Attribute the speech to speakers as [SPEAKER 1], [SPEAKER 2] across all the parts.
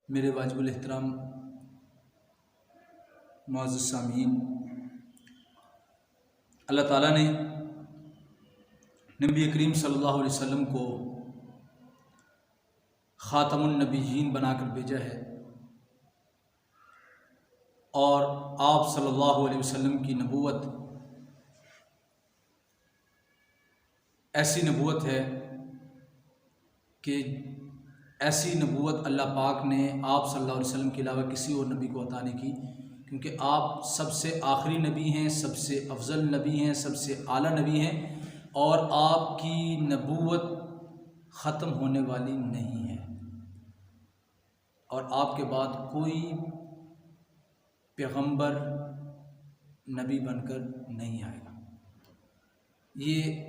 [SPEAKER 1] میرے واجب الاحترام معزز سامعین، اللہ تعالیٰ نے نبی کریم صلی اللہ علیہ وسلم کو خاتم النبیین بنا کر بھیجا ہے، اور آپ صلی اللہ علیہ وسلم کی نبوت ایسی نبوت ہے کہ ایسی نبوت اللہ پاک نے آپ صلی اللہ علیہ وسلم کے علاوہ کسی اور نبی کو عطا نہیں کی، کیونکہ آپ سب سے آخری نبی ہیں، سب سے افضل نبی ہیں، سب سے اعلیٰ نبی ہیں، اور آپ کی نبوت ختم ہونے والی نہیں ہے، اور آپ کے بعد کوئی پیغمبر نبی بن کر نہیں آئے گا۔ یہ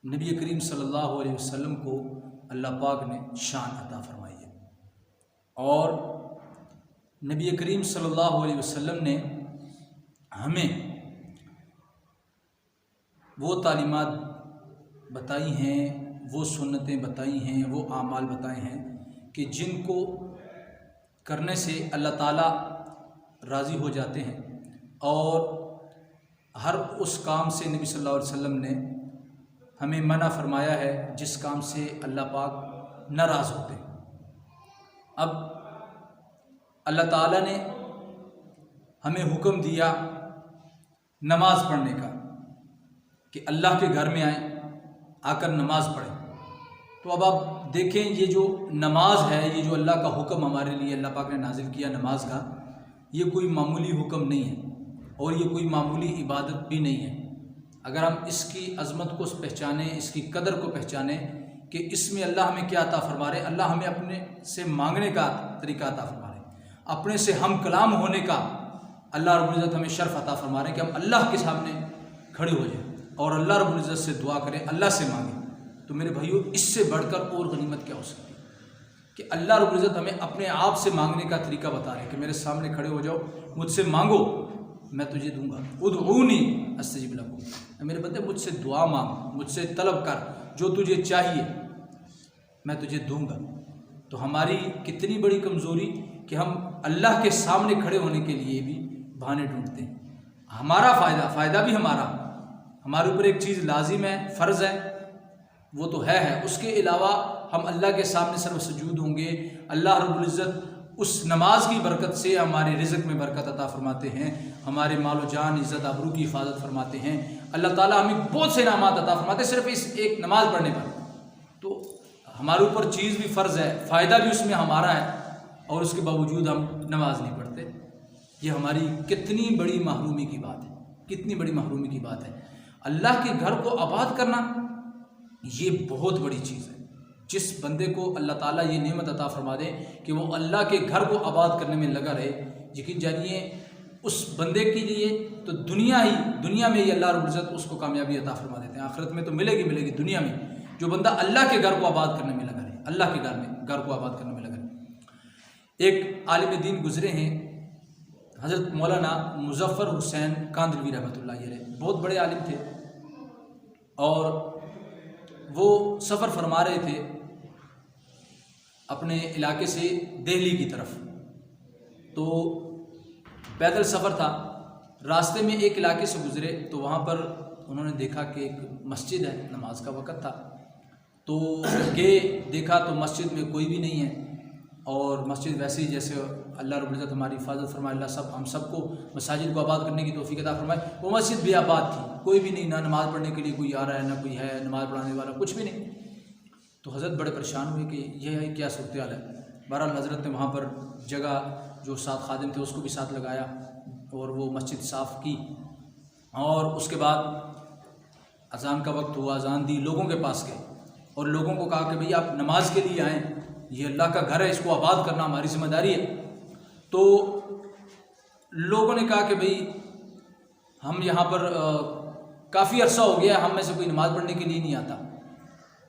[SPEAKER 1] نبی کریم صلی اللہ علیہ وسلم کو اللہ پاک نے شان عطا فرمائی ہے، اور نبی کریم صلی اللہ علیہ وسلم نے ہمیں وہ تعلیمات بتائی ہیں، وہ سنتیں بتائی ہیں، وہ اعمال بتائے ہیں کہ جن کو کرنے سے اللہ تعالیٰ راضی ہو جاتے ہیں، اور ہر اس کام سے نبی صلی اللہ علیہ وسلم نے ہمیں منع فرمایا ہے جس کام سے اللہ پاک ناراض ہوتے ہیں۔ اب اللہ تعالیٰ نے ہمیں حکم دیا نماز پڑھنے کا کہ اللہ کے گھر میں آئیں، آ کر نماز پڑھیں۔ تو اب آپ دیکھیں، یہ جو نماز ہے، یہ جو اللہ کا حکم ہمارے لیے اللہ پاک نے نازل کیا نماز کا، یہ کوئی معمولی حکم نہیں ہے، اور یہ کوئی معمولی عبادت بھی نہیں ہے۔ اگر ہم اس کی عظمت کو پہچانیں، اس کی قدر کو پہچانیں کہ اس میں اللہ ہمیں کیا عطا فرما رہے، اللہ ہمیں اپنے سے مانگنے کا طریقہ عطا فرما رہے، اپنے سے ہم کلام ہونے کا اللہ رب العزت ہمیں شرف عطا فرما رہے کہ ہم اللہ کے سامنے کھڑے ہو جائیں اور اللہ رب العزت سے دعا کریں، اللہ سے مانگیں۔ تو میرے بھائیو، اس سے بڑھ کر اور غنیمت کیا ہو سکتی ہے کہ اللہ رب العزت ہمیں اپنے آپ سے مانگنے کا طریقہ بتا رہے کہ میرے سامنے کھڑے ہو جاؤ، مجھ سے مانگو، میں تجھے دوں گا۔ ادعونی استجب لکم، میرے بندے مجھ سے دعا مانگ، مجھ سے طلب کر، جو تجھے چاہیے میں تجھے دوں گا۔ تو ہماری کتنی بڑی کمزوری کہ ہم اللہ کے سامنے کھڑے ہونے کے لیے بھی بہانے ڈھونڈتے ہیں۔ ہمارا فائدہ بھی ہمارے اوپر ایک چیز لازم ہے، فرض ہے، وہ تو ہے، اس کے علاوہ ہم اللہ کے سامنے سر سجود ہوں گے۔ اللہ رب العزت اس نماز کی برکت سے ہمارے رزق میں برکت عطا فرماتے ہیں، ہمارے مال و جان، عزت آبرو کی حفاظت فرماتے ہیں۔ اللہ تعالیٰ ہمیں بہت سے انعامات عطا فرماتے ہیں صرف اس ایک نماز پڑھنے پر۔ تو ہمارے اوپر چیز بھی فرض ہے، فائدہ بھی اس میں ہمارا ہے، اور اس کے باوجود ہم نماز نہیں پڑھتے۔ یہ ہماری کتنی بڑی محرومی کی بات ہے، کتنی بڑی محرومی کی بات ہے۔ اللہ کے گھر کو آباد کرنا یہ بہت بڑی چیز ہے۔ جس بندے کو اللہ تعالیٰ یہ نعمت عطا فرما دے کہ وہ اللہ کے گھر کو آباد کرنے میں لگا رہے، یقین جانیے اس بندے کے لیے تو دنیا میں ہی اللہ رب العزت اس کو کامیابی عطا فرما دیتے ہیں۔ آخرت میں تو ملے گی دنیا میں، جو بندہ اللہ کے گھر کو آباد کرنے میں لگا رہے، اللہ کے گھر کو آباد کرنے میں لگا رہے۔ ایک عالم دین گزرے ہیں، حضرت مولانا مظفر حسین کاندھلوی رحمۃ اللہ علیہ، بہت بڑے عالم تھے، اور وہ سفر فرما رہے تھے اپنے علاقے سے دہلی کی طرف۔ تو پیدل سفر تھا، راستے میں ایک علاقے سے گزرے تو وہاں پر انہوں نے دیکھا کہ ایک مسجد ہے، نماز کا وقت تھا، تو گئے، دیکھا تو مسجد میں کوئی بھی نہیں ہے، اور مسجد ویسے ہی جیسے اللہ رب العزت ہماری حفاظت فرمائے، اللہ ہم سب کو مساجد کو آباد کرنے کی توفیق عطا فرمائے۔ وہ مسجد بھی آباد تھی، کوئی بھی نہیں، نہ نماز پڑھنے کے لیے کوئی آ رہا ہے، نہ کوئی ہے نماز پڑھانے والا، کچھ بھی نہیں۔ تو حضرت بڑے پریشان ہوئے کہ یہ کیا صورتحال ہے۔ بہرحال حضرت نے وہاں پر جگہ جو ساتھ خادم تھے اس کو بھی ساتھ لگایا، اور وہ مسجد صاف کی، اور اس کے بعد اذان کا وقت ہوا، اذان دی، لوگوں کے پاس گئے اور لوگوں کو کہا کہ بھئی آپ نماز کے لیے آئیں، یہ اللہ کا گھر ہے، اس کو آباد کرنا ہماری ذمہ داری ہے۔ تو لوگوں نے کہا کہ بھئی ہم یہاں پر کافی عرصہ ہو گیا، ہم میں سے کوئی نماز پڑھنے کے لیے نہیں آتا۔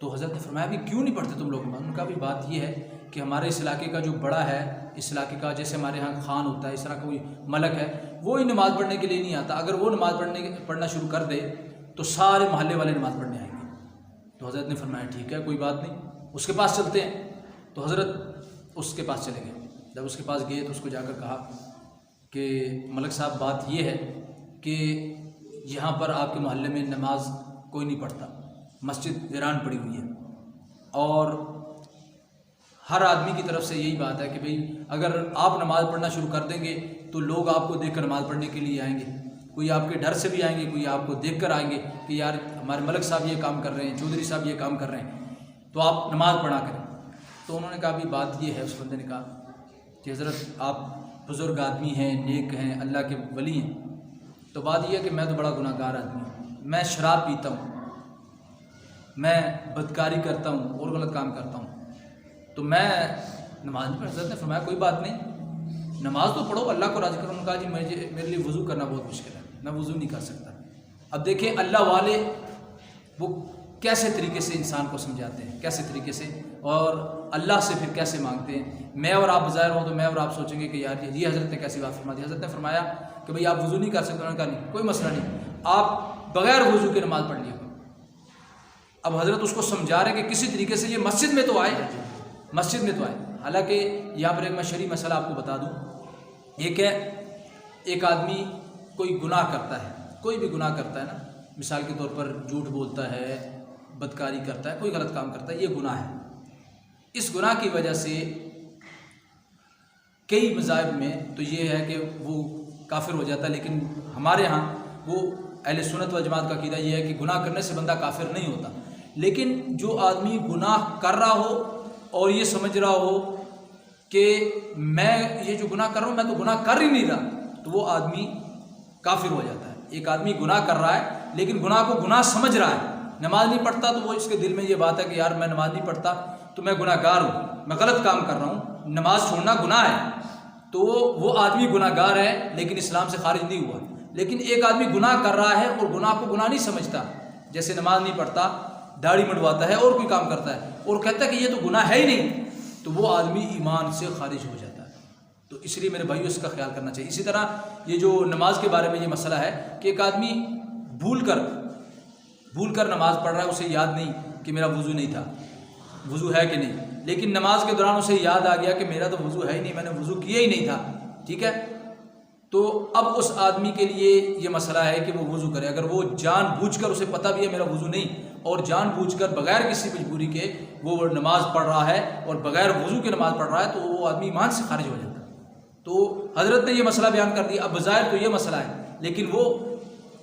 [SPEAKER 1] تو حضرت نے فرمایا بھی کیوں نہیں پڑھتے تم لوگ؟ ان کا بھی بات یہ ہے کہ ہمارے اس علاقے کا جو بڑا ہے، اس علاقے کا جیسے ہمارے ہاں خان ہوتا ہے، اس طرح کا کوئی ملک ہے، وہ ہی نماز پڑھنے کے لیے نہیں آتا، اگر وہ نماز پڑھنا شروع کر دے تو سارے محلے والے نماز پڑھنے آئیں گے۔ تو حضرت نے فرمایا ٹھیک ہے، کوئی بات نہیں، اس کے پاس چلتے ہیں۔ تو حضرت اس کے پاس چلے گئے۔ جب اس کے پاس گئے تو اس کو جا کر کہا کہ ملک صاحب بات یہ ہے کہ یہاں پر آپ کے محلے میں نماز کوئی نہیں پڑھتا، مسجد ویران پڑی ہوئی ہے، اور ہر آدمی کی طرف سے یہی بات ہے کہ بھئی اگر آپ نماز پڑھنا شروع کر دیں گے تو لوگ آپ کو دیکھ کر نماز پڑھنے کے لیے آئیں گے، کوئی آپ کے ڈر سے بھی آئیں گے، کوئی آپ کو دیکھ کر آئیں گے کہ یار ہمارے ملک صاحب یہ کام کر رہے ہیں، چودھری صاحب یہ کام کر رہے ہیں، تو آپ نماز پڑھا کریں۔ تو انہوں نے کہا بھی بات یہ ہے، اس بندے نے کہا کہ حضرت آپ بزرگ آدمی ہیں، نیک ہیں، اللہ کے ولی ہیں، تو بات یہ ہے کہ میں تو بڑا گناہ گار آدمی ہوں، میں شراب پیتا ہوں، میں بدکاری کرتا ہوں اور غلط کام کرتا ہوں، تو میں نماز نہیں پڑھ۔ حضرت نے فرمایا کوئی بات نہیں، نماز تو پڑھو، اللہ کو راضی کرو۔ انہوں نے کہا جی میرے لیے وضو کرنا بہت مشکل ہے، میں وضو نہیں کر سکتا۔ اب دیکھیں اللہ والے وہ کیسے طریقے سے انسان کو سمجھاتے ہیں، کیسے طریقے سے، اور اللہ سے پھر کیسے مانگتے ہیں۔ میں اور آپ بظاہر ہوں تو میں اور آپ سوچیں گے کہ یار یہ حضرت نے کیسی بات فرما دی۔ حضرت نے فرمایا کہ بھئی آپ وضو نہیں کر سکتے۔ انہوں نے کہا نہیں کوئی مسئلہ نہیں، آپ بغیر وضو کے نماز پڑھ لیے۔ اب حضرت اس کو سمجھا رہے کہ کسی طریقے سے یہ مسجد میں تو آئے، مسجد میں تو آئے۔ حالانکہ یہاں پر ایک میں شرعی مسئلہ آپ کو بتا دوں، ایک ہے ایک آدمی کوئی گناہ کرتا ہے، کوئی بھی گناہ کرتا ہے نا، مثال کے طور پر جھوٹ بولتا ہے، بدکاری کرتا ہے، کوئی غلط کام کرتا ہے، یہ گناہ ہے۔ اس گناہ کی وجہ سے کئی مذاہب میں تو یہ ہے کہ وہ کافر ہو جاتا ہے، لیکن ہمارے ہاں وہ اہل سنت و جماعت کا عقیدہ یہ ہے کہ گناہ کرنے سے بندہ کافر نہیں ہوتا، لیکن جو آدمی گناہ کر رہا ہو اور یہ سمجھ رہا ہو کہ میں یہ جو گناہ کر رہا ہوں میں تو گناہ کر ہی نہیں رہا، تو وہ آدمی کافر ہو جاتا ہے۔ ایک آدمی گناہ کر رہا ہے لیکن گناہ کو گناہ سمجھ رہا ہے، نماز نہیں پڑھتا تو وہ اس کے دل میں یہ بات ہے کہ یار میں نماز نہیں پڑھتا تو میں گناہ گار ہوں، میں غلط کام کر رہا ہوں، نماز چھوڑنا گناہ ہے، تو وہ آدمی گناہ گار ہے لیکن اسلام سے خارج نہیں ہوا۔ لیکن ایک آدمی گناہ کر رہا ہے اور گناہ کو گناہ نہیں سمجھتا، جیسے نماز نہیں پڑھتا، داڑھی منڈواتا ہے اور کوئی کام کرتا ہے اور کہتا ہے کہ یہ تو گناہ ہے ہی نہیں، تو وہ آدمی ایمان سے خارج ہو جاتا ہے۔ تو اس لیے میرے بھائیو اس کا خیال کرنا چاہیے۔ اسی طرح یہ جو نماز کے بارے میں یہ مسئلہ ہے کہ ایک آدمی بھول کر نماز پڑھ رہا ہے، اسے یاد نہیں کہ میرا وضو نہیں تھا، وضو ہے کہ نہیں، لیکن نماز کے دوران اسے یاد آ گیا کہ میرا تو وضو ہے ہی نہیں، میں نے وضو کیا ہی نہیں تھا، ٹھیک ہے، تو اب اس آدمی کے لیے یہ مسئلہ ہے کہ وہ وضو کرے۔ اگر وہ جان بوجھ کر، اسے پتہ بھی ہے میرا وضو نہیں، اور جان بوجھ کر بغیر کسی مجبوری کے وہ نماز پڑھ رہا ہے اور بغیر وضو کے نماز پڑھ رہا ہے، تو وہ آدمی ایمان سے خارج ہو جاتا ہے۔ تو حضرت نے یہ مسئلہ بیان کر دیا۔ اب بظاہر تو یہ مسئلہ ہے لیکن وہ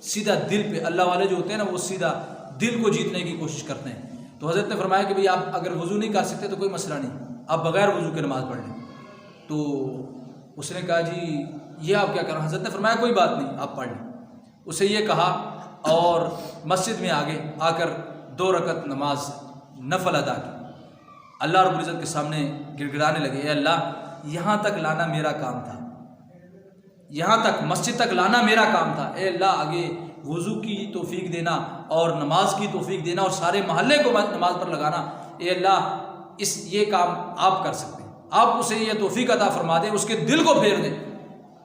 [SPEAKER 1] سیدھا دل پہ، اللہ والے جو ہوتے ہیں نا وہ سیدھا دل کو جیتنے کی کوشش کرتے ہیں۔ تو حضرت نے فرمایا کہ بھئی آپ اگر وضو نہیں کر سکتے تو کوئی مسئلہ نہیں، آپ بغیر وضو کے نماز پڑھ لیں۔ تو اس نے کہا جی یہ آپ کیا کر رہے ہیں؟ حضرت نے فرمایا کوئی بات نہیں، آپ پڑھ لیں۔ اسے یہ کہا اور مسجد میں آگے آ کر 2 رکعت نماز نفل ادا کی۔ اللہ رب العزت کے سامنے گڑ گڑانے لگے، اے اللہ یہاں تک لانا میرا کام تھا، یہاں تک مسجد تک لانا میرا کام تھا، اے اللہ آگے وضو کی توفیق دینا اور نماز کی توفیق دینا اور سارے محلے کو نماز پر لگانا، اے اللہ یہ کام آپ کر سکتے ہیں، آپ اسے یہ توفیق عطا فرما دیں، اس کے دل کو پھیر دیں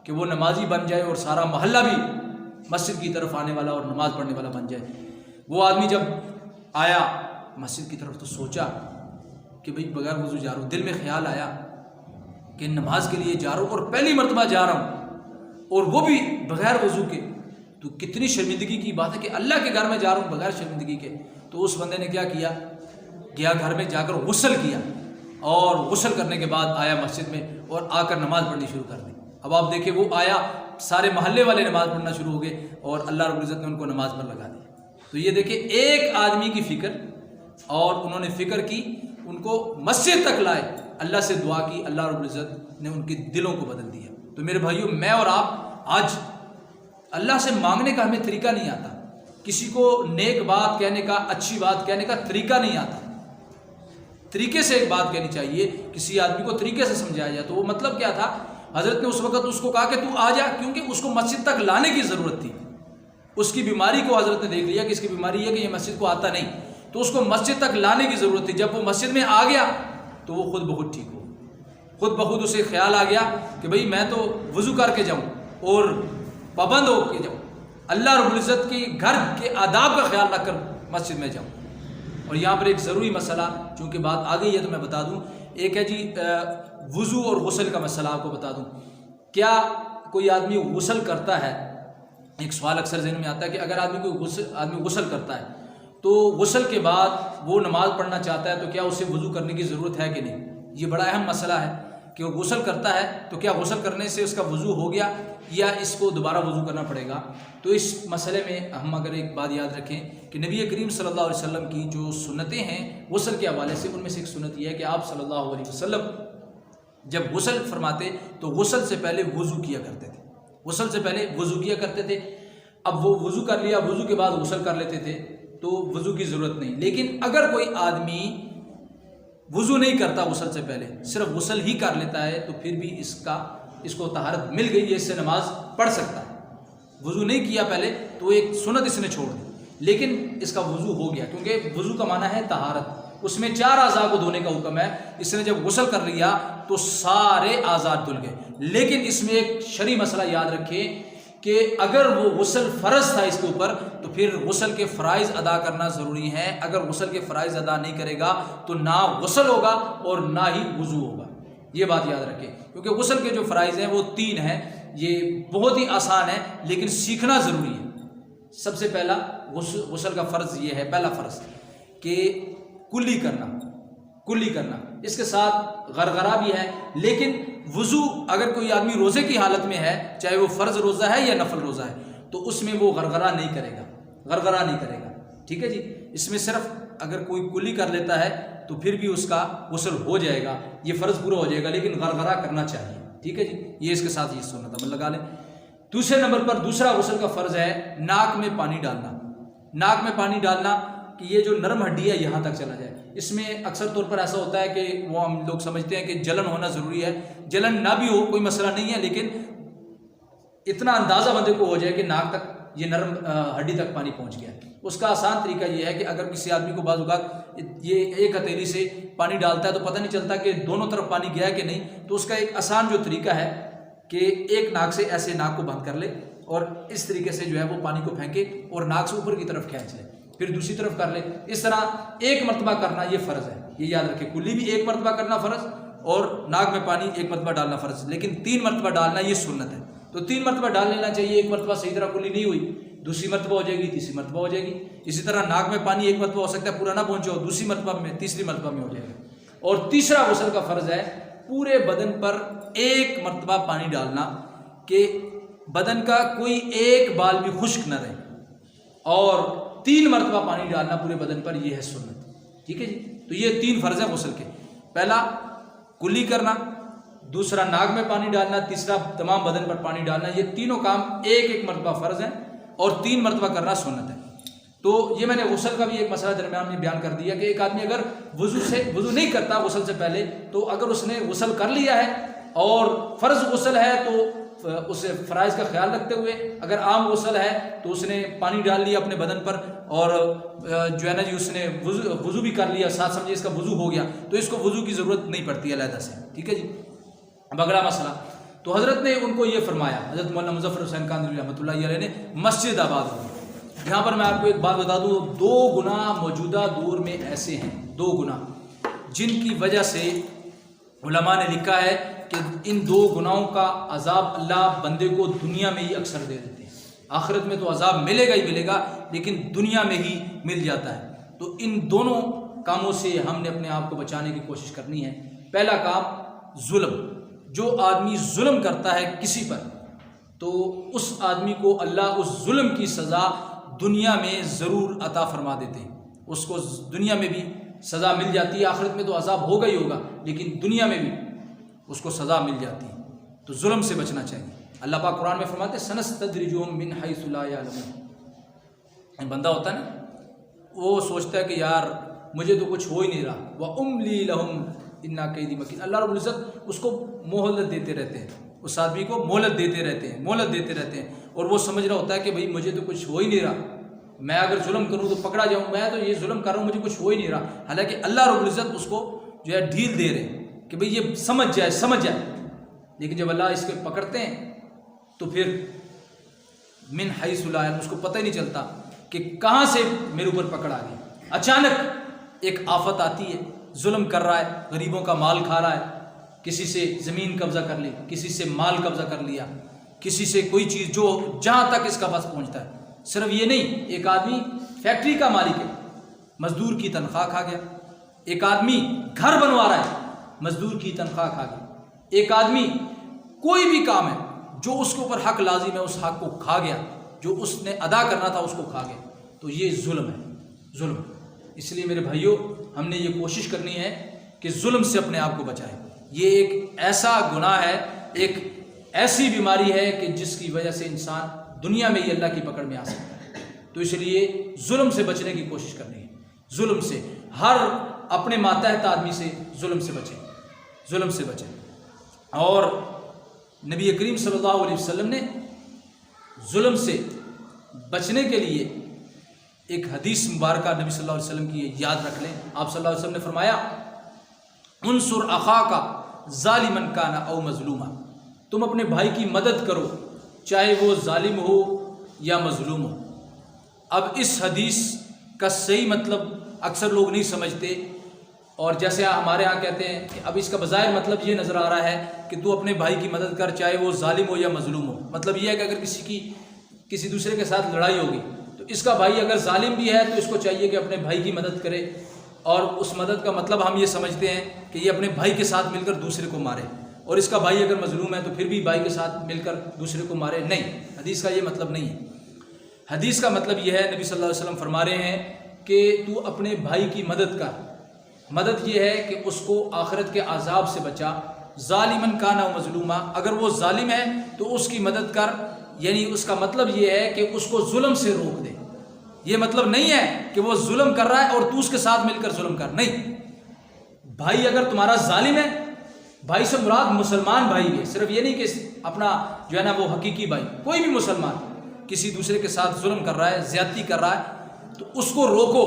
[SPEAKER 1] کہ وہ نمازی بن جائے اور سارا محلہ بھی مسجد کی طرف آنے والا اور نماز پڑھنے والا بن جائے۔ وہ آدمی جب آیا مسجد کی طرف تو سوچا کہ بھئی بغیر وضو جا رہا ہوں، دل میں خیال آیا کہ نماز کے لیے جا رہا ہوں اور پہلی مرتبہ جا رہا ہوں اور وہ بھی بغیر وضو کے، تو کتنی شرمندگی کی بات ہے کہ اللہ کے گھر میں جا رہا ہوں بغیر شرمندگی کے۔ تو اس بندے نے کیا کیا، گیا گھر میں جا کر غسل کیا اور غسل کرنے کے بعد آیا مسجد میں اور آ کر نماز پڑھنی شروع کر دی۔ اب آپ دیکھیں وہ آیا، سارے محلے والے نماز پڑھنا شروع ہو گئے اور اللہ رب العزت نے ان کو نماز پر لگا دیا۔ تو یہ دیکھیں ایک آدمی کی فکر، اور انہوں نے فکر کی، ان کو مسجد تک لائے، اللہ سے دعا کی، اللہ رب العزت نے ان کے دلوں کو بدل دیا۔ تو میرے بھائیوں میں اور آپ آج اللہ سے مانگنے کا ہمیں طریقہ نہیں آتا، کسی کو نیک بات کہنے کا، اچھی بات کہنے کا طریقہ نہیں آتا، طریقے سے ایک بات کہنی چاہیے، کسی آدمی کو طریقے سے سمجھایا جائے۔ تو وہ مطلب کیا تھا، حضرت نے اس وقت اس کو کہا کہ تو آ جا، کیونکہ اس کو مسجد تک لانے کی ضرورت تھی۔ اس کی بیماری کو حضرت نے دیکھ لیا کہ اس کی بیماری ہے کہ یہ مسجد کو آتا نہیں، تو اس کو مسجد تک لانے کی ضرورت تھی۔ جب وہ مسجد میں آ گیا تو وہ خود بخود ٹھیک ہو، خود بخود اسے خیال آ گیا کہ بھئی میں تو وضو کر کے جاؤں اور پابند ہو کے جاؤں، اللہ رب العزت کی گھر کے آداب کا خیال رکھ کر مسجد میں جاؤں۔ اور یہاں پر ایک ضروری مسئلہ، چونکہ بات آ گئی ہے تو میں بتا دوں، ایک ہے جی وضو اور غسل کا مسئلہ آپ کو بتا دوں. کیا کوئی آدمی غسل کرتا ہے؟ ایک سوال اکثر ذہن میں آتا ہے کہ اگر آدمی غسل کرتا ہے تو غسل کے بعد وہ نماز پڑھنا چاہتا ہے تو کیا اسے وضو کرنے کی ضرورت ہے کہ نہیں؟ یہ بڑا اہم مسئلہ ہے کہ وہ غسل کرتا ہے تو کیا غسل کرنے سے اس کا وضو ہو گیا یا اس کو دوبارہ وضو کرنا پڑے گا. تو اس مسئلے میں ہم اگر ایک بات یاد رکھیں کہ نبی کریم صلی اللہ علیہ وسلم کی جو سنتیں ہیں غسل کے حوالے سے، ان میں سے ایک سنت یہ ہے کہ آپ صلی اللہ علیہ وسلم جب غسل فرماتے تو غسل سے پہلے وضو کیا کرتے تھے. غسل سے پہلے وضو کیا کرتے تھے. اب وہ وضو کر لیا، وضو کے بعد غسل کر لیتے تھے تو وضو کی ضرورت نہیں. لیکن اگر کوئی آدمی وضو نہیں کرتا غسل سے پہلے، صرف غسل ہی کر لیتا ہے، تو پھر بھی اس کو طہارت مل گئی ہے، اس سے نماز پڑھ سکتا ہے. وضو نہیں کیا پہلے تو ایک سنت اس نے چھوڑ دی، لیکن اس کا وضو ہو گیا، کیونکہ وضو کا معنی ہے طہارت. اس میں 4 اعضاء کو دھونے کا حکم ہے. اس نے جب غسل کر لیا تو سارے اعضاء دھل گئے. لیکن اس میں ایک شرعی مسئلہ یاد رکھیں کہ اگر وہ غسل فرض تھا اس کے اوپر تو پھر غسل کے فرائض ادا کرنا ضروری ہے. اگر غسل کے فرائض ادا نہیں کرے گا تو نہ غسل ہوگا اور نہ ہی وضو ہوگا. یہ بات یاد رکھیں، کیونکہ غسل کے جو فرائض ہیں وہ 3 ہیں. یہ بہت ہی آسان ہے لیکن سیکھنا ضروری ہے. سب سے پہلا غسل کا فرض یہ ہے، پہلا فرض کہ کلی کرنا. اس کے ساتھ غرغرہ بھی ہے. لیکن وضو اگر کوئی آدمی روزے کی حالت میں ہے، چاہے وہ فرض روزہ ہے یا نفل روزہ ہے، تو اس میں وہ غرغرہ نہیں کرے گا. ٹھیک ہے جی. اس میں صرف اگر کوئی کلی کر لیتا ہے تو پھر بھی اس کا غسل ہو جائے گا، یہ فرض پورا ہو جائے گا، لیکن غرغرہ کرنا چاہیے. ٹھیک ہے جی. یہ اس کے ساتھ یہ سنت عمل لگا لیں. دوسرے نمبر پر دوسرا غسل کا فرض ہے ناک میں پانی ڈالنا کہ یہ جو نرم ہڈی ہے یہاں تک چلا جائے. اس میں اکثر طور پر ایسا ہوتا ہے کہ وہ ہم لوگ سمجھتے ہیں کہ جلن ہونا ضروری ہے. جلن نہ بھی ہو کوئی مسئلہ نہیں ہے، لیکن اتنا اندازہ بندے کو ہو جائے کہ ناک تک یہ نرم ہڈی تک پانی پہنچ گیا. اس کا آسان طریقہ یہ ہے کہ اگر کسی آدمی کو بعض اوقات یہ ایک ہتھیلی سے پانی ڈالتا ہے تو پتہ نہیں چلتا کہ دونوں طرف پانی گیا ہے کہ نہیں، تو اس کا ایک آسان جو طریقہ ہے کہ ایک ناک سے ایسے ناک کو بند کر لے اور اس طریقے سے جو ہے وہ پانی کو پھینکے اور ناک سے اوپر کی طرف کھینچ لے، پھر دوسری طرف کر لے. اس طرح ایک مرتبہ کرنا یہ فرض ہے. یہ یاد رکھے، کلی بھی ایک مرتبہ کرنا فرض اور ناک میں پانی ایک مرتبہ ڈالنا فرض، لیکن 3 مرتبہ ڈالنا یہ سنت ہے. تو 3 مرتبہ ڈال لینا چاہیے. ایک مرتبہ صحیح طرح کلی نہیں ہوئی، دوسری مرتبہ ہو جائے گی، تیسری مرتبہ ہو جائے گی. اسی طرح ناک میں پانی ایک مرتبہ ہو سکتا ہے پورا نہ پہنچے ہو، دوسری مرتبہ میں تیسری مرتبہ میں ہو جائے گا. اور تیسرا غسل کا فرض ہے پورے بدن پر ایک مرتبہ پانی ڈالنا کہ بدن کا کوئی ایک بال بھی خشک نہ رہے، اور 3 مرتبہ پانی ڈالنا پورے بدن پر، یہ ہے سنت. ٹھیک ہے جی. تو یہ 3 فرض ہیں غسل کے. پہلا کلی کرنا، دوسرا ناک میں پانی ڈالنا، تیسرا تمام بدن پر پانی ڈالنا. یہ تینوں کام ایک مرتبہ فرض ہیں اور 3 مرتبہ کرنا سنت ہے. تو یہ میں نے غسل کا بھی ایک مسئلہ درمیان میں بیان کر دیا کہ ایک آدمی اگر وضو نہیں کرتا غسل سے پہلے، تو اگر اس نے غسل کر لیا ہے اور فرض غسل ہے تو اس فرائض کا خیال رکھتے ہوئے، اگر عام غسل ہے تو اس نے پانی ڈال لیا اپنے بدن پر اور جو ہے نا جی اس نے وضو بھی کر لیا، ساتھ سمجھے اس کا وضو ہو گیا، تو اس کو وضو کی ضرورت نہیں پڑتی علیحدہ سے. ٹھیک ہے جی. اب اگلا مسئلہ، تو حضرت نے ان کو یہ فرمایا، حضرت مولانا مظفر حسین کاندھلی رحمۃ اللہ علیہ نے مسجد آباد ہوئی. یہاں پر میں آپ کو ایک بات بتا دوں، 2 گناہ موجودہ دور میں ایسے ہیں، 2 گناہ جن کی وجہ سے علماء نے لکھا ہے کہ ان 2 گناہوں کا عذاب اللہ بندے کو دنیا میں ہی اکثر دے دیتے ہیں. آخرت میں تو عذاب ملے گا ہی ملے گا، لیکن دنیا میں ہی مل جاتا ہے. تو ان دونوں کاموں سے ہم نے اپنے آپ کو بچانے کی کوشش کرنی ہے. پہلا کام ظلم. جو آدمی ظلم کرتا ہے کسی پر تو اس آدمی کو اللہ اس ظلم کی سزا دنیا میں ضرور عطا فرما دیتے ہیں. اس کو دنیا میں بھی سزا مل جاتی ہے، آخرت میں تو عذاب ہوگا ہی ہوگا، لیکن دنیا میں بھی اس کو سزا مل جاتی ہے. تو ظلم سے بچنا چاہیے. اللہ پاک قرآن میں فرماتے ہیں سنستدرجہم من حیث لا یعلمون. بندہ ہوتا ہے نا، وہ سوچتا ہے کہ یار مجھے تو کچھ ہو ہی نہیں رہا، وَأُمْلِي لَهُمْ اِنَّا کَیْدِی مَتِینٌ. اللہ رب العزت اس کو مہلت دیتے رہتے ہیں، اس آدمی کو مہلت دیتے رہتے ہیں اور وہ سمجھ رہا ہوتا ہے کہ بھئی مجھے تو کچھ ہو ہی نہیں رہا، میں اگر ظلم کروں تو پکڑا جاؤں، میں تو یہ ظلم کر رہا ہوں، مجھے کچھ ہو ہی نہیں رہا. حالانکہ اللہ رب العزت اس کو جو ہے ڈھیل دے رہے ہیں کہ بھئی یہ سمجھ جائے. لیکن جب اللہ اس کو پکڑتے ہیں تو پھر من حیث لا یعلم، اس کو پتہ ہی نہیں چلتا کہ کہاں سے میرے اوپر پکڑ آ گئی. اچانک ایک آفت آتی ہے، ظلم کر رہا ہے، غریبوں کا مال کھا رہا ہے، کسی سے زمین قبضہ کر لی، کسی سے مال قبضہ کر لیا، کسی سے کوئی چیز جو جہاں تک اس کا پاس پہنچتا ہے۔ صرف یہ نہیں، ایک آدمی فیکٹری کا مالک ہے، مزدور کی تنخواہ کھا گیا۔ ایک آدمی گھر بنوا رہا ہے، مزدور کی تنخواہ کھا گیا۔ ایک آدمی کوئی بھی کام ہے جو اس کے اوپر حق لازم ہے، اس حق کو کھا گیا، جو اس نے ادا کرنا تھا اس کو کھا گیا، تو یہ ظلم ہے، ظلم۔ اس لیے میرے بھائیوں، ہم نے یہ کوشش کرنی ہے کہ ظلم سے اپنے آپ کو بچائیں۔ یہ ایک ایسا گناہ ہے، ایک ایسی بیماری ہے کہ جس کی وجہ سے انسان دنیا میں ہی اللہ کی پکڑ میں آ سکتا ہے۔ تو اس لیے ظلم سے بچنے کی کوشش کرنی ہے، ظلم سے، ہر اپنے ماتحت آدمی سے ظلم سے بچیں، ظلم سے بچیں۔ اور نبی کریم صلی اللہ علیہ وسلم نے ظلم سے بچنے کے لیے ایک حدیث مبارکہ نبی صلی اللہ علیہ وسلم کی یاد رکھ لیں۔ آپ صلی اللہ علیہ وسلم نے فرمایا، انصر اخاک ظالما کان او مظلوما، تم اپنے بھائی کی مدد کرو چاہے وہ ظالم ہو یا مظلوم ہو۔ اب اس حدیث کا صحیح مطلب اکثر لوگ نہیں سمجھتے، اور جیسے ہمارے ہاں کہتے ہیں کہ اب اس کا بظاہر مطلب یہ نظر آ رہا ہے کہ تو اپنے بھائی کی مدد کر چاہے وہ ظالم ہو یا مظلوم ہو۔ مطلب یہ ہے کہ اگر کسی دوسرے کے ساتھ لڑائی ہوگی تو اس کا بھائی اگر ظالم بھی ہے تو اس کو چاہیے کہ اپنے بھائی کی مدد کرے، اور اس مدد کا مطلب ہم یہ سمجھتے ہیں کہ یہ اپنے بھائی کے ساتھ مل کر دوسرے کو مارے، اور اس کا بھائی اگر مظلوم ہے تو پھر بھی بھائی کے ساتھ مل کر دوسرے کو مارے۔ نہیں، حدیث کا یہ مطلب نہیں ہے۔ حدیث کا مطلب یہ ہے، نبی صلی اللہ علیہ وسلم فرما رہے ہیں کہ تو اپنے بھائی کی مدد کر۔ مدد یہ ہے کہ اس کو آخرت کے عذاب سے بچا، ظالمن کان و مظلوما، اگر وہ ظالم ہے تو اس کی مدد کر، یعنی اس کا مطلب یہ ہے کہ اس کو ظلم سے روک دے۔ یہ مطلب نہیں ہے کہ وہ ظلم کر رہا ہے اور تو اس کے ساتھ مل کر ظلم کر، نہیں۔ بھائی اگر تمہارا ظالم ہے، بھائی سے مراد مسلمان بھائی ہے، صرف یہ نہیں کہ اپنا جو ہے نا وہ حقیقی بھائی، کوئی بھی مسلمان کسی دوسرے کے ساتھ ظلم کر رہا ہے، زیادتی کر رہا ہے، تو اس کو روکو،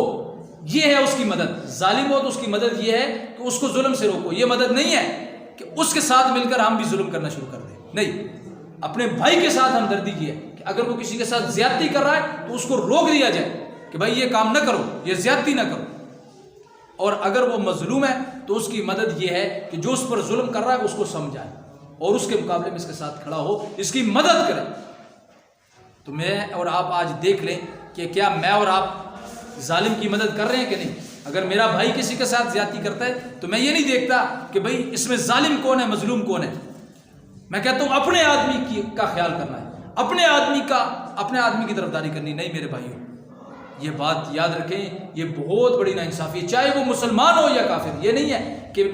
[SPEAKER 1] یہ ہے اس کی مدد۔ ظالم ہو تو اس کی مدد یہ ہے کہ اس کو ظلم سے روکو۔ یہ مدد نہیں ہے کہ اس کے ساتھ مل کر ہم بھی ظلم کرنا شروع کر دیں، نہیں۔ اپنے بھائی کے ساتھ ہمدردی کی ہے کہ اگر وہ کسی کے ساتھ زیادتی کر رہا ہے تو اس کو روک دیا جائے کہ بھائی یہ کام نہ کرو، یہ زیادتی نہ کرو۔ اور اگر وہ مظلوم ہے تو اس کی مدد یہ ہے کہ جو اس پر ظلم کر رہا ہے اس کو سمجھائے اور اس کے مقابلے میں اس کے ساتھ کھڑا ہو، اس کی مدد کرے۔ تو میں اور آپ آج دیکھ لیں کہ کیا میں اور آپ ظالم کی مدد کر رہے ہیں کہ نہیں۔ اگر میرا بھائی کسی کے ساتھ زیادتی کرتا ہے تو میں یہ نہیں دیکھتا کہ بھائی اس میں ظالم کون ہے مظلوم کون ہے، میں کہتا ہوں اپنے آدمی کا خیال کرنا ہے، اپنے آدمی کی طرفداری کرنی۔ نہیں میرے بھائیوں، یہ بات یاد رکھیں، یہ بہت بڑی ناانصافی ہے، چاہے وہ مسلمان ہو یا کافر۔ یہ نہیں ہے کہ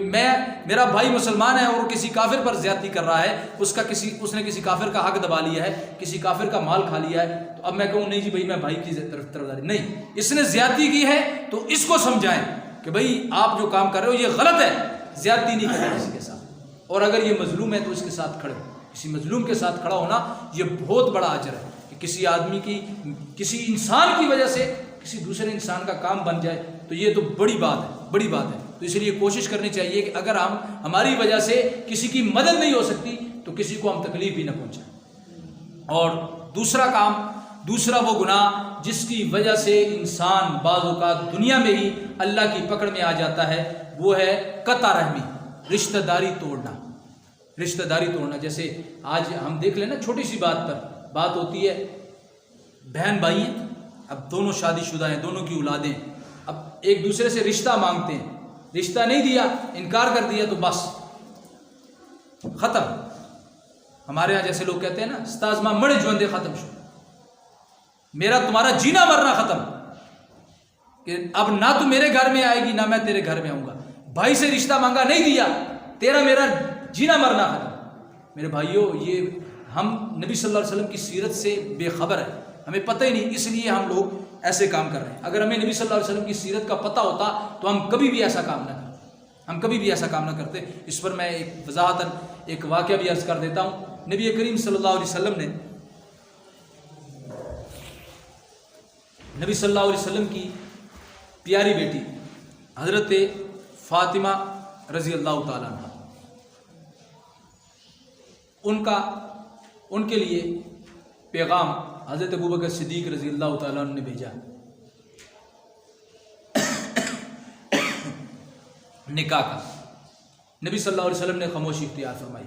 [SPEAKER 1] میرا بھائی مسلمان ہے اور کسی کافر پر زیادتی کر رہا ہے، اس نے کسی کافر کا حق دبا لیا ہے، کسی کافر کا مال کھا لیا ہے، تو اب میں کہوں نہیں جی بھائی میں بھائی کی طرفداری نہیں۔ اس نے زیادتی کی ہے تو اس کو سمجھائیں کہ بھائی آپ جو کام کر رہے ہو یہ غلط ہے، زیادتی نہیں کریں کسی کے ساتھ۔ اور اگر یہ مظلوم ہے تو اس کے ساتھ کھڑے، کسی مظلوم کے ساتھ کھڑا ہونا یہ بہت بڑا اجر ہے کہ کسی آدمی کی، کسی انسان کی وجہ سے کسی دوسرے انسان کا کام بن جائے تو یہ تو بڑی بات ہے، بڑی بات ہے۔ تو اس لیے کوشش کرنی چاہیے کہ اگر ہماری وجہ سے کسی کی مدد نہیں ہو سکتی تو کسی کو ہم تکلیف بھی نہ پہنچائیں۔ اور دوسرا وہ گناہ جس کی وجہ سے انسان بعض اوقات دنیا میں ہی اللہ کی پکڑ میں آ جاتا ہے، وہ ہے قطع رحمی، رشتہ داری توڑنا، رشتہ داری توڑنا۔ جیسے آج ہم دیکھ لیں نا، چھوٹی سی بات پر بات ہوتی ہے، بہن بھائی ہیں، اب دونوں شادی شدہ ہیں، دونوں کی اولادیں، اب ایک دوسرے سے رشتہ مانگتے ہیں، رشتہ نہیں دیا، انکار کر دیا تو بس ختم۔ ہمارے ہاں جیسے لوگ کہتے ہیں نا، استاذ ماں مڑے جوندے ختم شو، میرا تمہارا جینا مرنا ختم، کہ اب نہ تو میرے گھر میں آئے گی نہ میں تیرے گھر میں آؤں گا۔ بھائی سے رشتہ مانگا نہیں دیا، تیرا میرا جینا مرنا ختم۔ میرے بھائیوں، یہ ہم نبی صلی اللہ علیہ وسلم کی سیرت سے بے خبر ہے، ہمیں پتہ ہی نہیں، اس لیے ہم لوگ ایسے کام کر رہے ہیں۔ اگر ہمیں نبی صلی اللہ علیہ وسلم کی سیرت کا پتہ ہوتا تو ہم کبھی بھی ایسا کام نہ کرتے، ہم کبھی بھی ایسا کام نہ کرتے۔ اس پر میں ایک وضاحتاً ایک واقعہ بھی عرض کر دیتا ہوں۔ نبی کریم صلی اللہ علیہ وسلم نے نبی صلی اللہ علیہ وسلم کی پیاری بیٹی حضرت فاطمہ رضی اللہ تعالیٰ عنہ، ان کے لیے پیغام حضرت ابوبکر صدیق رضی اللہ تعالیٰ عنہ نے بھیجا، نکاح کا۔ نبی صلی اللہ علیہ وسلم نے خاموشی اختیار فرمائی.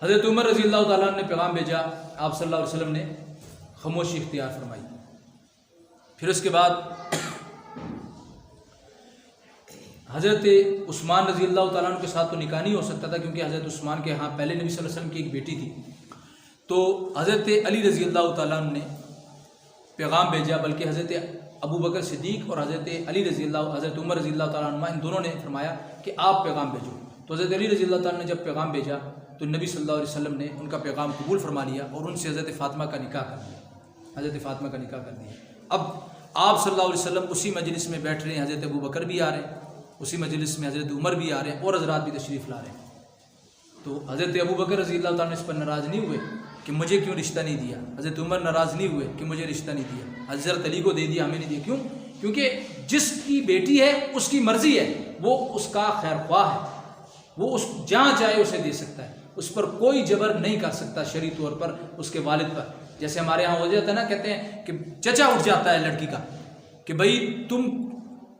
[SPEAKER 1] حضرت عمر رضی اللہ تعالیٰ عنہ نے پیغام بھیجا، آپ صلی اللہ علیہ وسلم نے خاموشی اختیار فرمائی. پھر اس کے بعد حضرت عثمان رضی اللہ تعالیٰ عنہ کے ساتھ تو نکاح نہیں ہو سکتا تھا، کیونکہ حضرت عثمان کے ہاں پہلے نبی صلی اللہ علیہ وسلم کی ایک بیٹی تھی. تو حضرت علی رضی اللہ تعالیٰ عنہ نے پیغام بھیجا، بلکہ حضرت ابو بکر صدیق اور حضرت عمر رضی اللہ تعالیٰ عنہ ان دونوں نے فرمایا کہ آپ پیغام بھیجو. تو حضرت علی رضی اللہ تعالیٰ نے جب پیغام بھیجا تو نبی صلی اللہ علیہ وسلم نے ان کا پیغام قبول فرما لیا اور ان سے حضرت فاطمہ کا نکاح کر دیا. اب آپ صلی اللہ علیہ وسلم اسی مجلس میں بیٹھ رہے ہیں، حضرت ابو بکر بھی آ رہے ہیں، اسی مجلس میں حضرت عمر بھی آ رہے ہیں اور حضرات بھی تشریف لا رہے ہیں. تو حضرت ابو بکر رضی اللہ تعالیٰ نے اس پر ناراض نہیں ہوئے کہ مجھے کیوں رشتہ نہیں دیا. حضرت عمر ناراض نہیں ہوئے کہ مجھے رشتہ نہیں دیا. حضرت علی کو دے دیا، ہمیں نہیں دیا. کیوں؟ کیونکہ جس کی بیٹی ہے اس کی مرضی ہے، وہ اس کا خیر خواہ ہے، وہ اس جہاں چاہے اسے دے سکتا ہے، اس پر کوئی جبر نہیں کر سکتا شرعی طور پر اس کے والد پر. جیسے ہمارے ہاں ہو جاتا ہے نا، کہتے ہیں کہ چچا اٹھ جاتا ہے لڑکی کا کہ بھائی تم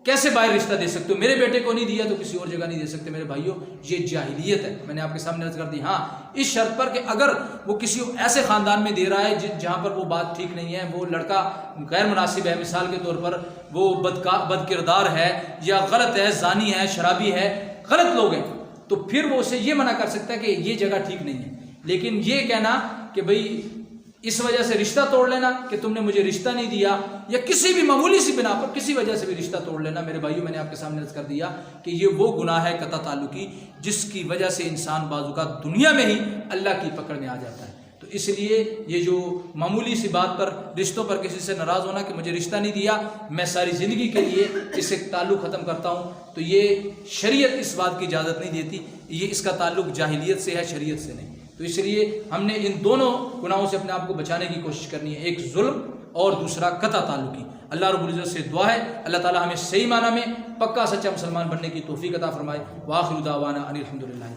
[SPEAKER 1] کیسے باہر رشتہ دے سکتے ہو، میرے بیٹے کو نہیں دیا تو کسی اور جگہ نہیں دے سکتے. میرے بھائیوں، یہ جاہلیت ہے. میں نے آپ کے سامنے عرض کر دی. ہاں، اس شرط پر کہ اگر وہ کسی ایسے خاندان میں دے رہا ہے جہاں پر وہ بات ٹھیک نہیں ہے، وہ لڑکا غیر مناسب ہے، مثال کے طور پر وہ بد کردار ہے یا غلط ہے، زانی ہے، شرابی ہے، غلط لوگ ہیں، تو پھر وہ اسے یہ منع کر سکتا ہے کہ یہ جگہ ٹھیک نہیں ہے. لیکن یہ کہنا کہ بھئی اس وجہ سے رشتہ توڑ لینا کہ تم نے مجھے رشتہ نہیں دیا، یا کسی بھی معمولی سی بنا پر کسی وجہ سے بھی رشتہ توڑ لینا، میرے بھائیوں میں نے آپ کے سامنے عرض کر دیا کہ یہ وہ گناہ ہے قطع تعلقی جس کی وجہ سے انسان بعض اوقات دنیا میں ہی اللہ کی پکڑ میں آ جاتا ہے. تو اس لیے یہ جو معمولی سی بات پر رشتوں پر کسی سے ناراض ہونا کہ مجھے رشتہ نہیں دیا، میں ساری زندگی کے لیے اس سے تعلق ختم کرتا ہوں، تو یہ شریعت اس بات کی اجازت نہیں دیتی. یہ اس کا تعلق جاہلیت سے ہے، شریعت سے نہیں. تو اس لیے ہم نے ان دونوں گناہوں سے اپنے آپ کو بچانے کی کوشش کرنی ہے، ایک ظلم اور دوسرا قطع تعلقی. اللہ رب العزت سے دعا ہے اللہ تعالی ہمیں صحیح معنی میں پکا سچا مسلمان بننے کی توفیق عطا فرمائے. وآخر دعوانا ان الحمد للہ.